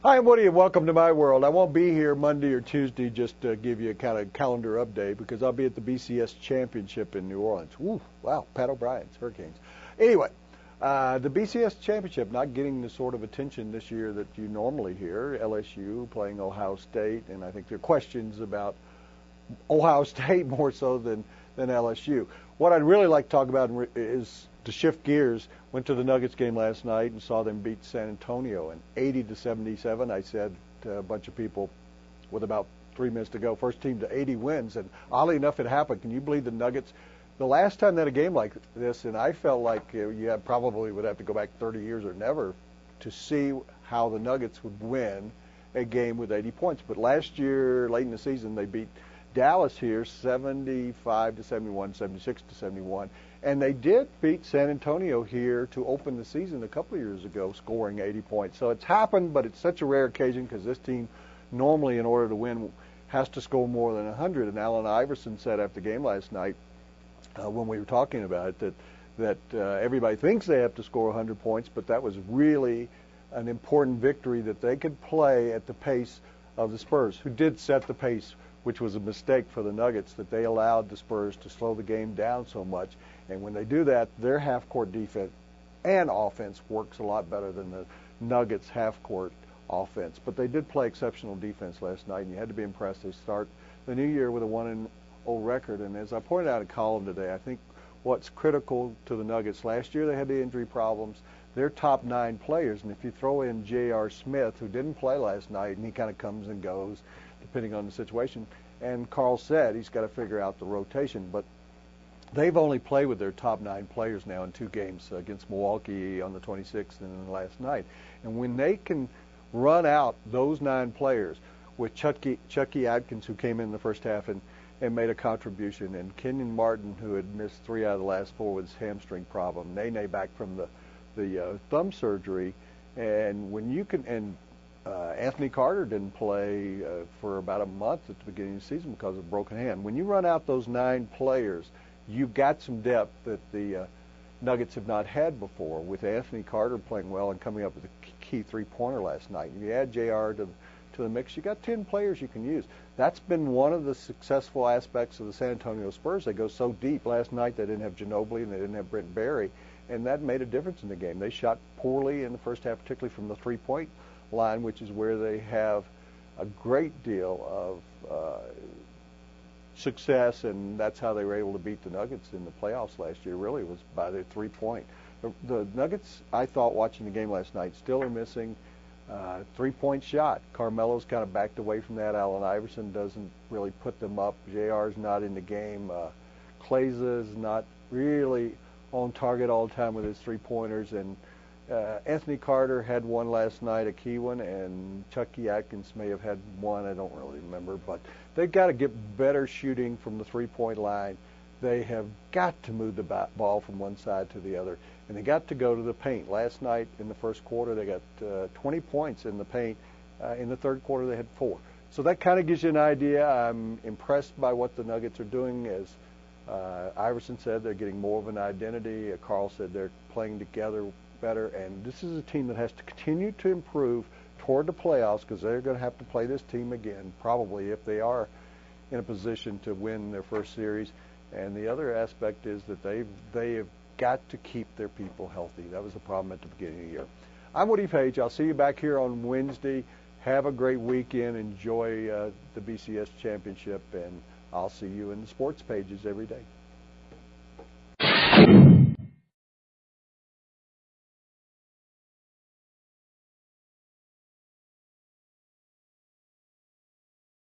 Hi, I'm Woody, and welcome to my world. I won't be here Monday or Tuesday just to give you a kind of calendar update because I'll be at the BCS Championship in New Orleans. Woo, wow, Pat O'Brien's Hurricanes. Anyway, the BCS Championship not getting the sort of attention this year that you normally hear. LSU playing Ohio State, and I think there are questions about Ohio State more so than LSU. What I'd really like to talk about is to shift gears. Went to the Nuggets game last night and saw them beat San Antonio, and 80-77. I said to a bunch of people with about 3 minutes to go, first team to 80 wins, and oddly enough, it happened. Can you believe the Nuggets? The last time they had a game like this, and I felt like you probably would have to go back 30 years or never to see how the Nuggets would win a game with 80 points. But last year, late in the season, they beat Dallas here 75-71, 76-71. And they did beat San Antonio here to open the season a couple of years ago, scoring 80 points. So it's happened, but it's such a rare occasion because this team normally, in order to win, has to score more than 100. And Allen Iverson said after the game last night, when we were talking about it, that everybody thinks they have to score 100 points, but that was really an important victory that they could play at the pace of the Spurs, who did set the pace, which was a mistake for the Nuggets, that they allowed the Spurs to slow the game down so much. And when they do that, their half-court defense and offense works a lot better than the Nuggets' half-court offense. But they did play exceptional defense last night, and you had to be impressed. They start the new year with a 1-0 record. And as I pointed out in a column today, I think what's critical to the Nuggets, last year they had the injury problems. Their top 9 players, and if you throw in J.R. Smith, who didn't play last night, and he kind of comes and goes depending on the situation, and Carl said he's got to figure out the rotation. But they've only played with their top 9 players now in 2 games, against Milwaukee on the 26th and then last night. And when they can run out those 9 players with Chucky Atkins, who came in the first half and made a contribution, and Kenyon Martin, who had missed 3 out of the last 4 with his hamstring problem, Nene back from the thumb surgery, and when you can, and Anthony Carter didn't play for about a month at the beginning of the season because of a broken hand. When you run out those 9 players, you've got some depth that the Nuggets have not had before, with Anthony Carter playing well and coming up with a key 3-pointer last night. You add JR to the mix, you got 10 players you can use. That's been one of the successful aspects of the San Antonio Spurs. They go so deep. Last night they didn't have Ginobili and they didn't have Brent Barry, and that made a difference in the game. They shot poorly in the first half, particularly from the 3-point line, which is where they have a great deal of success, and that's how they were able to beat the Nuggets in the playoffs last year, really, was by their 3-point. The Nuggets, I thought, watching the game last night, still are missing 3-point shot. Carmelo's kind of backed away from that. Allen Iverson doesn't really put them up. JR's not in the game. Klayza's not really on target all the time with his 3-pointers, and Anthony Carter had one last night, a key one, and Chucky Atkins may have had one. I don't really remember, but they've got to get better shooting from the 3-point line. They have got to move the ball from one side to the other, and they got to go to the paint. Last night in the first quarter, they got 20 points in the paint. In the third quarter, they had 4. So that kind of gives you an idea. I'm impressed by what the Nuggets are doing. As Iverson said, they're getting more of an identity. Carl said they're playing together better, and this is a team that has to continue to improve toward the playoffs, because they're going to have to play this team again, probably, if they are in a position to win their first series. And the other aspect is that they have got to keep their people healthy. That was the problem at the beginning of the year. I'm Woody Page. I'll see you back here on Wednesday. Have a great weekend. Enjoy the BCS Championship, and I'll see you in the sports pages every day.